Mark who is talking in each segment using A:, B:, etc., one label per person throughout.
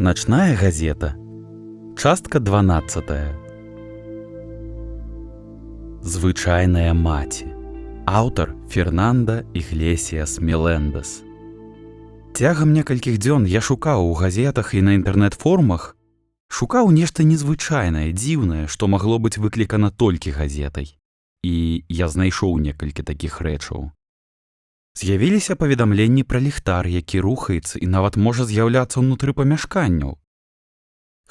A: Начная газета. Частка 12. Звычайная маці. Аўтар Фернанда Іглесіас Мелендес. Цягам некалькіх дзён я шукаў у газетах і на інтэрнэт-форумах, шукаў нешта незвычайнае, дзіўнае, што магло быць выклікана толькі газетай. І я знайшоў некалькі такіх рэчаў. З'явіліся паведамленні пра ліхтар, які рухаецца і нават можа з'яўляцца ўнутры памяшканняў.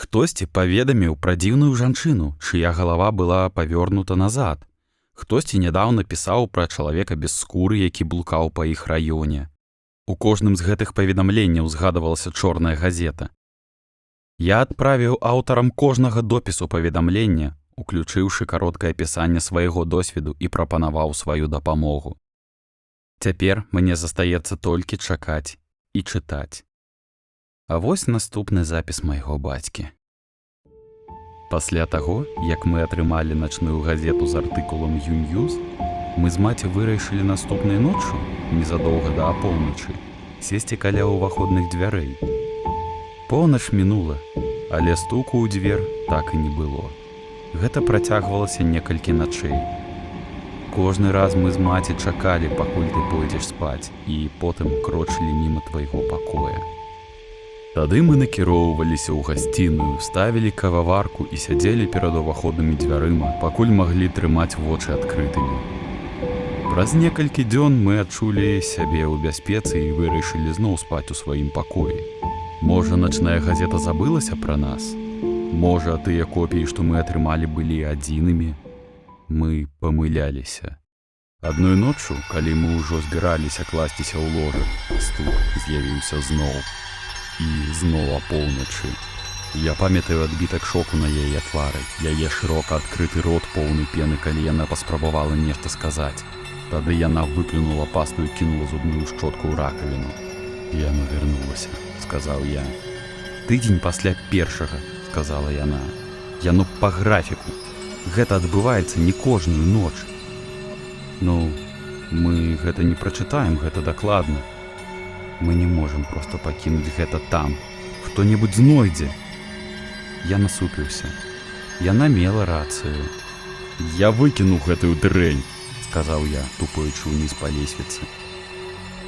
A: Хтосьці паведаміў пра дзіўную жанчыну, чыя галава была павёрнута назад. Хтосьці нядаўна пісаў пра чалавека без скуры, які блукаў па іх раёне. У кожным з гэтых паведамленняў згадывалася чорная газета. Я адправіў аўтарам кожнага допісу паведамлення, уключыўшы кароткае апісанне свайго досведу і прапанаваў сваю дапамогу. Цяпер мне застаецца толькі чакаць і чытаць. А вось наступны запіс майго бацькі. Пасля таго, як мы атрымалі начную газету з артыкулам «Юньюз», мы з маці вырашылі наступнай ноччу, незадоўга да апоўначы, сесці каля ўваходных дзвярэй. Поўнач мінула, але стуку ў дзвер так і не было. Гэта працягвалася некалькі начэй. Кожны раз мы з маці чакалі, пакуль ты пойдзеш спаць, і потым крочылі міма твайго пакоя. Тады мы накіроўваліся ў гасціную, ставілі кававарку і сядзелі перад уваходнымі дзвярыма, пакуль маглі трымаць вочы адкрытымі. Праз некалькі дзён мы адчулі сябе ў бяспецы і вырашылі зноў спаць у сваім пакоі. Можа, начная газета забылася пра нас? Можа, тыя копіі, што мы атрымалі, былі адзінымі? Мы памыляліся. Адной ноччу, калі мы ўжо збіраліся класціся ў ложак, стук з'явіўся зноў. І зноў апоўначы. Я памятаю адбітак шоку на яе твары, яе шырока адкрыты рот поўны пены, калі яна паспрабавала нешта сказаць. Тады яна выплюнула пасту і кінула зубную шчотку ў ракавіну. «Яна вярнулася», — сказаў я. «Тыдзень пасля першага», — сказала яна. «Яно па графіку. Гэта адбываецца не кожную ноч». Ну, мы гэта не прачытаем, гэта дакладна. Мы не можам проста пакінуць гэта там. Хто-небудзь знойдзе. Я насупіўся. Яна мела рацыю. «Я выкіну гэтую дрэнь», — сказаў я, тупаючы ўніз па лесвіцы.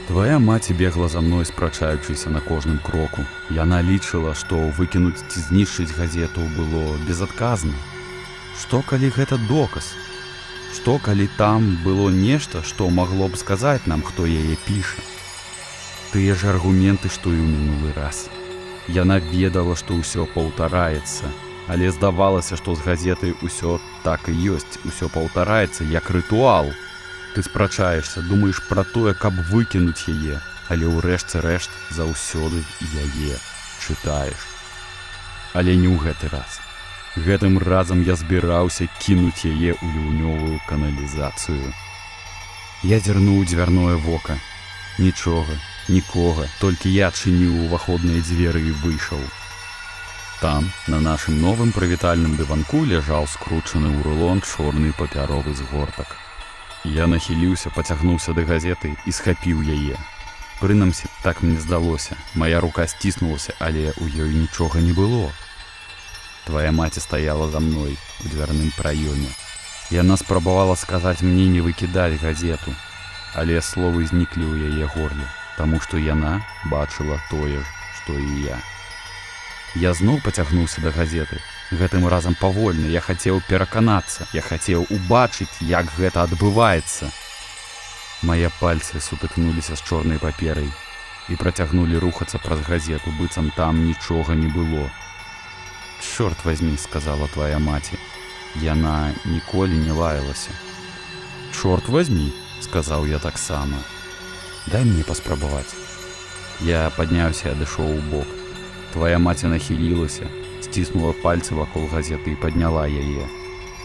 A: Твая маці бегла за мной, спрачаючыся на кожным кроку. Яна лічыла, што выкінуць ці знішчыць газету было безадказна. Што, калі гэта доказ? Што, калі там было нешта, што магло б сказаць нам, хто яе піша? Тыя ж аргументы, што і ў мінулы раз. Яна ведала, што ўсё паўтараецца, але здавалася, што з газетай усё так і ёсць, усё паўтараецца як рытуал. Ты спрачаешся, думаеш пра тое, каб выкінуць яе, але ў рэшце рэшт заўсёды яе чытаеш. Але не ў гэты раз. Гэтым разам я збіраўся кінуць яе ў ліўнёвую каналізацыю. Я зірнуў дзвярное вока. Нічога, нікога, толькі я адчыніў уваходныя дзверы і выйшаў. Там, на нашым новым прывітальным дыванку, ляжаў скручаны ў рулон чорны папяровы згортак. Я нахіліўся, пацягнуўся да газеты і схапіў яе. Прынамсі, так мне здалося. Мая рука сціснулася, але ў ёй нічога не было. Твая маці стаяла за мной у дзвярным праёме. Яна спрабавала сказаць мне не выкідаць газету, але словы зніклі ў яе горле, таму што яна бачыла тое ж, што і я. Я зноў пацягнуўся да газеты. Гэтым разам павольна. Я хацеў пераканацца, я хацеў убачыць, як гэта адбываецца. Мае пальцы сутыкнуліся з чорнай паперай і працягнулі рухацца праз газету, быццам там нічога не было. «Чорт возьми», — сказала твая маці. Яна ніколі не лаялася. «Чорт возьми», — сказаў я таксама. «Дай мне паспрабаваць». Я падняўся і адышоў у бок. Твая маці нахілілася, сціснула пальцы вакол газеты і падняла яе.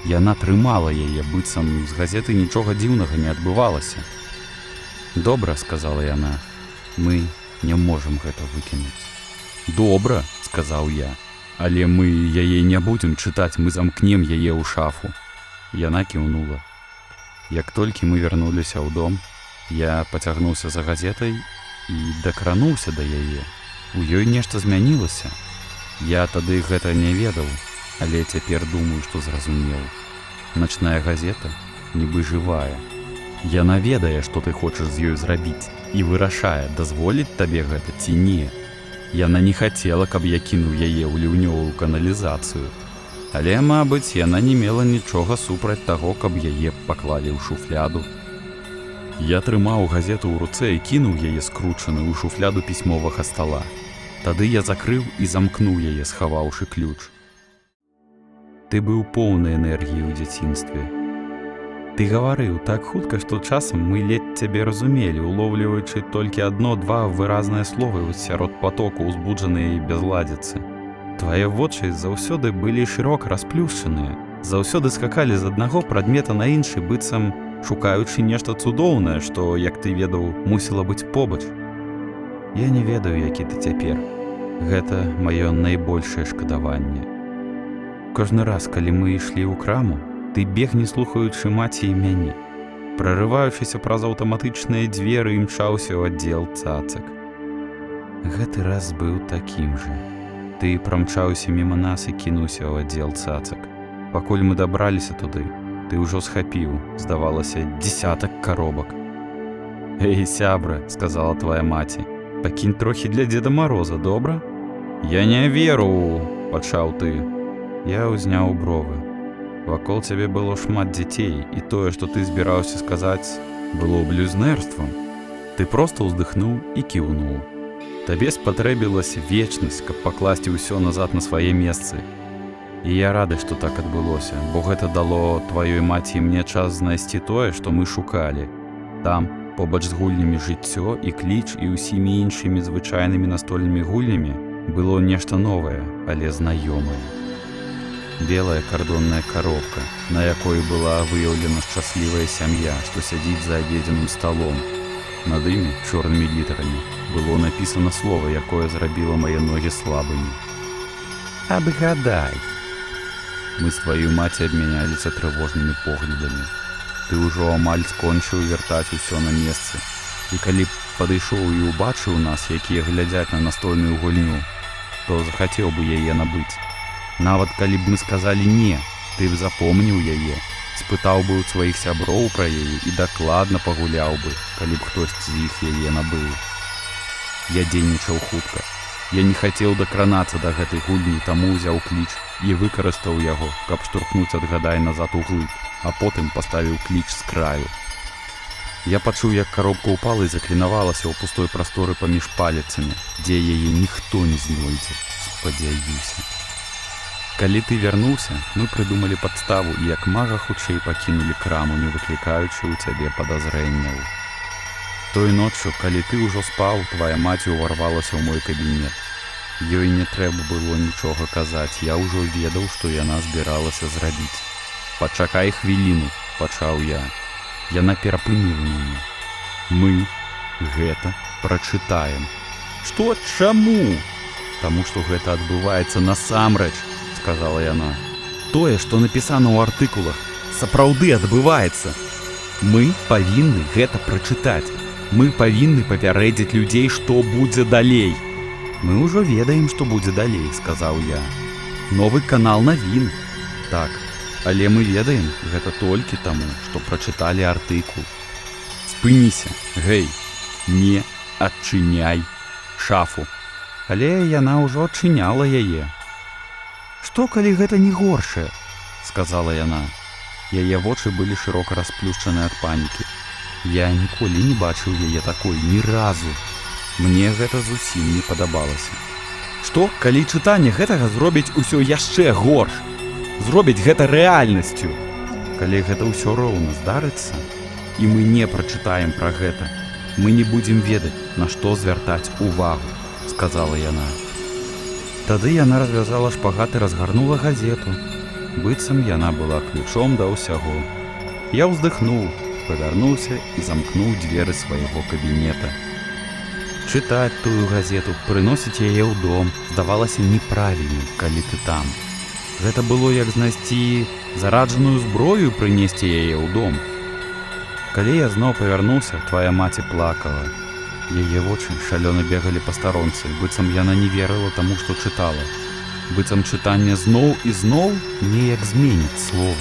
A: Яна трымала яе, быццам з газеты нічога дзіўнага не адбывалася. «Добра», — сказала яна, — «мы не можам гэта выкінуць». «Добра», — сказаў я, — «але мы яе не будзем чытаць, мы замкнем яе ў шафу». Яна кіўнула. Як толькі мы вярнуліся ў дом, я пацягнуўся за газетай і дакрануўся да яе. У ёй нешта змянілася. Я тады гэта не ведаў, але цяпер думаю, што зразумеў. Начная газета нібы жывая. Яна ведае, што ты хочаш з ёй зрабіць, і вырашае, дазволіць табе гэта ці не. Яна не хацела, каб я кінуў яе ў ліўнёвую каналізацыю. Але, мабыць, яна не мела нічога супраць таго, каб яе паклалі ў шуфляду. Я трымаў газету ў руцэ і кінуў яе скручаную ў шуфляду пісьмовага стала. Тады я закрыў і замкнуў яе, схаваўшы ключ. Ты быў поўны энергіі ў дзяцінстве. Ты гаварыў так хутка, што часам мы ледзь цябе разумелі, уловліваючы толькі адно-два выразныя словы сярод патоку ўзбуджаныя і бязладзіцы. Твае вочы заўсёды былі шырока расплюшчаныя, заўсёды скакалі з аднаго прадмета на іншы, быццам шукаючы нешта цудоўнае, што, як ты ведаў, мусіла быць побач. Я не ведаю, які ты цяпер. Гэта маё найбольшае шкадаванне. Кожны раз, калі мы ішлі ў краму, ты бег, не слухаючы маці і мяне. Прарываючыся праз аўтаматычныя дзверы, імчаўся ў аддзел цацак. Гэты раз быў такім жа. Ты прамчаўся міма нас і кінуўся ў аддзел цацак. Пакуль мы дабраліся туды, ты ўжо схапіў, здавалася, дзесятак каробак. «Эй, сябра», — сказала твая маці, — «пакінь трохі для Дзеда Мароза, добра?» «Я не веру», — пачаў ты. Я ўзняў бровы. Вакол цябе было шмат дзяцей, і тое, што ты збіраўся сказаць, было блюзнерствам. Ты проста ўздыхнуў і кіўнуў. Табе спатрэбілася вечнасць, каб пакласці ўсё назад на свае месцы. І я рады, што так адбылося, бо гэта дало тваёй маці і мне час знайсці тое, што мы шукалі. Там, побач з гульнямі «Жыццё» і «Кліч» і ўсімі іншымі звычайнымі настольнымі гульнямі было нешта новае, але знаёмае. Белая кардонная коробка, на якой была выяўлена шчаслівая сям'я, што сядзіць за абедзенным сталом. Над імі, чорнымі літарамі, было напісана слова, якое зрабіла мае ногі слабымі. «Абгадай». Мы з тваёй маці абмяняліся трывожнымі поглядамі. Ты ўжо амаль скончыў вяртаць усё на месцы. І калі падышоў і ўбачыў нас, якія глядзяць на настольную гульню, то захацеў бы яе набыць. Нават калі б мы сказалі «не», ты б запомніў яе, спытаў бы ў сваіх сяброў пра яе і дакладна пагуляў бы, калі б хтось з іх яе набыў. Я дзейнічаў хутка. Я не хацеў дакранацца да гэтай гульні, таму ўзяў кліч і выкарыстаў яго, каб штурхнуць адгадай назад у глыб, а потым паставіў кліч з краю. Я пачуў, як коробка ўпала і заклінавалася ў пустой прасторы паміж палецамі, дзе яе ніхто не знойдзе, спадзяюся. Калі ты вярнуўся, мы прыдумалі падставу і як мага хутчэй пакінулі краму, не выклікаючы ў цябе падазрэнняў. Той ноччу, калі ты ўжо спаў, твая маці ўварвалася ў мой кабінет. Ёй не трэба было нічога казаць, я ўжо ведаў, што яна збіралася зрабіць. «Пачакай хвіліну», — пачаў я. Яна перапыніла мяне. «Мы гэта прачытаем». «Што? Чаму?» «Таму што гэта адбываецца насамрэч», — сказала яна. «Тое, што напісана ў артыкулах, сапраўды адбываецца. Мы павінны гэта прачытаць. Мы павінны папярэдзіць людзей, што будзе далей». «Мы ўжо ведаем, што будзе далей», — сказаў я. «Новы канал навін». «Так, але мы ведаем гэта толькі таму, што прачыталі артыкул». «Спыніся, гэй, не адчыняй шафу». Але яна ўжо адчыняла яе. «Што, калі гэта не горшае?» — сказала яна. Яе вочы былі шырока расплюшчаны ад панікі. Я ніколі не бачыў яе такой, ні разу. Мне гэта зусім не падабалася. «Што, калі чытанне гэтага зробіць усё яшчэ горш? Зробіць гэта рэальнасцю? Калі гэта ўсё роўна здарыцца, і мы не прачытаем пра гэта, мы не будзем ведаць, на што звяртаць увагу», — сказала яна. Тады яна развязала шпагат і разгарнула газету. Быццам яна была ключом да ўсяго. Я ўздыхнуў, павярнуўся і замкнуў дзверы свайго кабінета. Чытаць тую газету, прыносіць яе ў дом здавалася неправільным, калі ты там. Гэта было як знайсці зараджаную зброю і прынесці яе ў дом. Калі я зноў павярнуўся, твая маці плакала. Яе вочы шалёна бегалі па старонцы, быццам яна не верыла таму, што чытала. Быццам чытанне зноў і зноў неяк зменіць словы.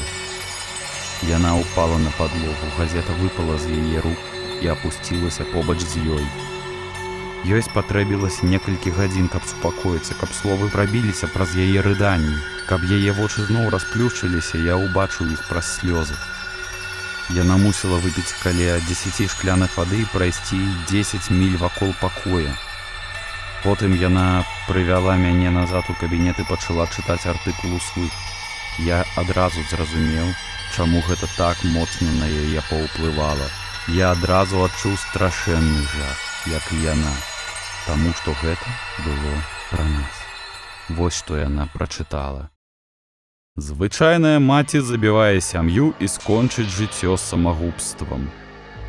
A: Яна ўпала на падлогу, газета выпала з яе рук і апусцілася побач з ёй. Ёй спатрэбілася некалькі гадзін, каб супакоіцца, каб словы прабіліся праз яе рыданні, каб яе вочы зноў расплюшчыліся, я ўбачыў іх праз слёзы. Яна мусіла выпіць каля 10 шкляных вады і прайсці 10 міль вакол пакоя. Потым яна прывяла мяне назад у кабінет і пачала чытаць артыкул услых. Я адразу зразумеў, чаму гэта так моцна на яе паўплывала. Я адразу адчуў страшэнны жах, як і яна, таму што гэта было пра нас. Вось што яна прачытала. Звычайная маці забівае сям'ю і скончыць жыццё самагубствам.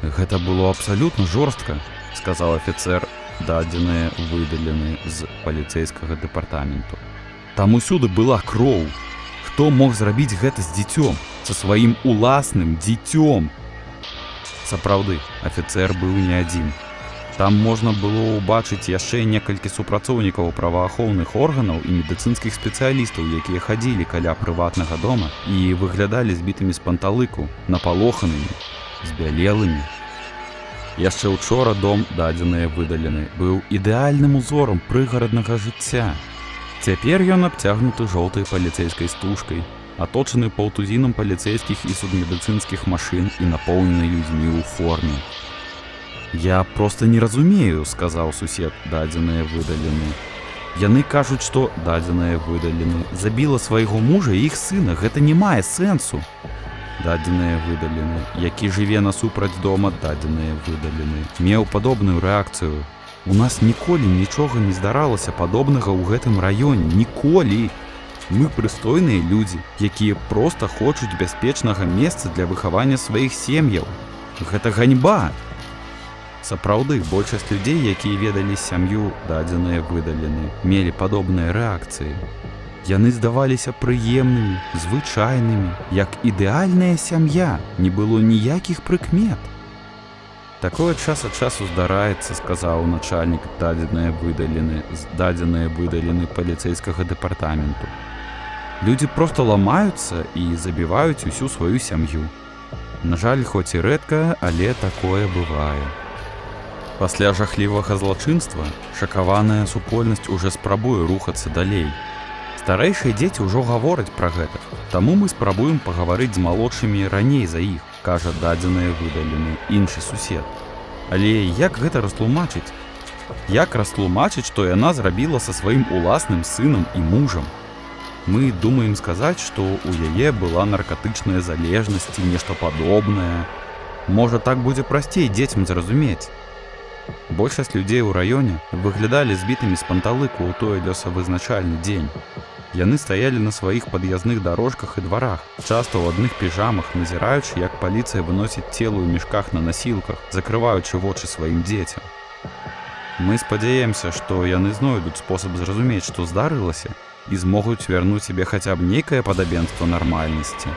A: Гэта было абсалютна жорстка, сказаў афіцэр, дадзеныя выдалены з паліцэйскага дэпартаменту. Там усюды была кроў. Хто мог зрабіць гэта з дзіцём, са сваім уласным дзіцём? Сапраўды, афіцэр быў не адзін. Там можна было ўбачыць яшчэ некалькі супрацоўнікаў праваахоўных органаў і медыцынскіх спецыялістаў, якія хадзілі каля прыватнага дома і выглядалі збітымі з панталыку, напалоханымі, збялелымі. Яшчэ учора дом, дадзеныя выдалены, быў ідэальным узорам прыгараднага жыцця. Цяпер ён абцягнуты жоўтай паліцэйскай стужкай, аточаны паўтузінам паліцэйскіх і судмедыцынскіх машын і напоўнены людзьмі ў форме. Я проста не разумею, сказаў сусед, дадзеныя выдалены. Яны кажуць, што дадзеныя выдалены забіла свайго мужа і іх сына, гэта не мае сэнсу. Дадзеныя выдалены, які жыве насупраць дома, дадзеныя выдалены, меў падобную рэакцыю. У нас ніколі нічога не здаралася падобнага ў гэтым раёне, ніколі. Мы прыстойныя людзі, якія проста хочуць бяспечнага месца для выхавання сваіх сем'яў. Гэта ганьба. Сапраўды, большасць людзей, якія ведалі сям'ю, дадзеныя выдалены, мелі падобныя рэакцыі. Яны здаваліся прыемнымі, звычайнымі, як ідэальная сям'я, не было ніякіх прыкмет. Такое час ад часу здараецца, сказаў начальнік, дадзеныя выдалены паліцэйскага дэпартаменту. Людзі проста ламаюцца і забіваюць усю сваю сям'ю. На жаль, хоць і рэдка, але такое бывае. Пасля жахлівага злачынства шакаваная супольнасць уже спрабуе рухацца далей. Старэйшыя дзеці ўжо гавораць пра гэта, таму мы спрабуем пагаварыць з малодшымі раней за іх, кажа дадзеныя выдалены іншы сусед. Але як гэта растлумачыць? Як растлумачыць, што яна зрабіла са сваім уласным сынам і мужам? Мы думаем сказаць, што ў яе была наркатычная залежнасць ці нешта падобнае. Можа, так будзе прасцей дзецям зразумець. Большасць людзей у раёне выглядалі збітымі з панталыку ў той лёсавызначальны дзень. Яны стаялі на сваіх пад'язных дарожках і дварах, часта ў адных піжамах, назіраючы, як паліцыя выносіць цела ў мешках на насілках, закрываючы вочы сваім дзецям. Мы спадзяемся, што яны знойдуць спосаб зразумець, што здарылася, і змогуць вярнуць сябе хаця б нейкае падабенства нармальнасці.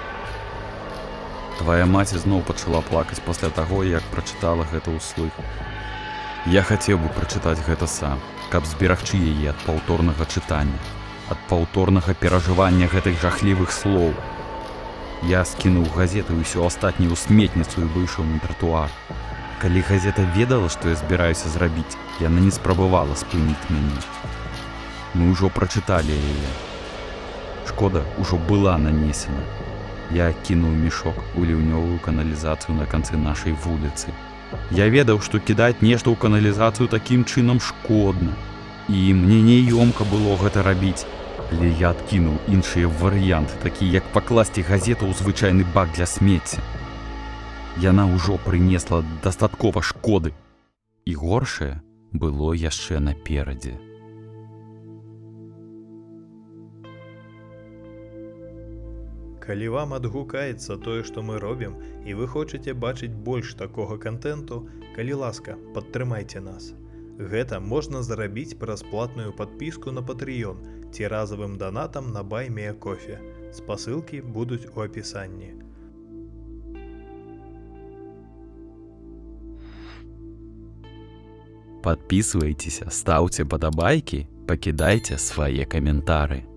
A: Твая маці зноў пачала плакаць пасля таго, як прачытала гэта ўслых. Я хацеў бы прачытаць гэта сам, каб зберагчы яе ад паўторнага чытання, ад паўторнага перажывання гэтых жахлівых слоў. Я скінуў газету і ўсё астатняе ў сметніцу і выйшаў на тратуар. Калі газета ведала, што я збіраюся зрабіць, яна не спрабавала спыніць мяне. Мы ўжо прачыталі яе. Шкода ўжо была нанесена. Я кінуў мешок у ліўнёвую каналізацыю на канцы нашай вуліцы. Я ведаў, што кідаць нешта ў каналізацыю такім чынам шкодна. І мне няёмка было гэта рабіць. Але я адкінуў іншыя варыянты, такі як пакласці газету ў звычайны бак для смецця. Яна ўжо прынесла дастаткова шкоды. І горшае было яшчэ наперадзе.
B: Калі вам адгукаецца тое, што мы робім, і вы хочаце бачыць больш такога кантэнту, калі ласка, падтрымайце нас. Гэта можна зрабіць праз платную падпіску на Patreon ці разавым донатам на Buy Me a Coffee. Спасылкі будуць у апісанні.
A: Подписывайтесь, ставьте подобайки, покидайте свои комментарии.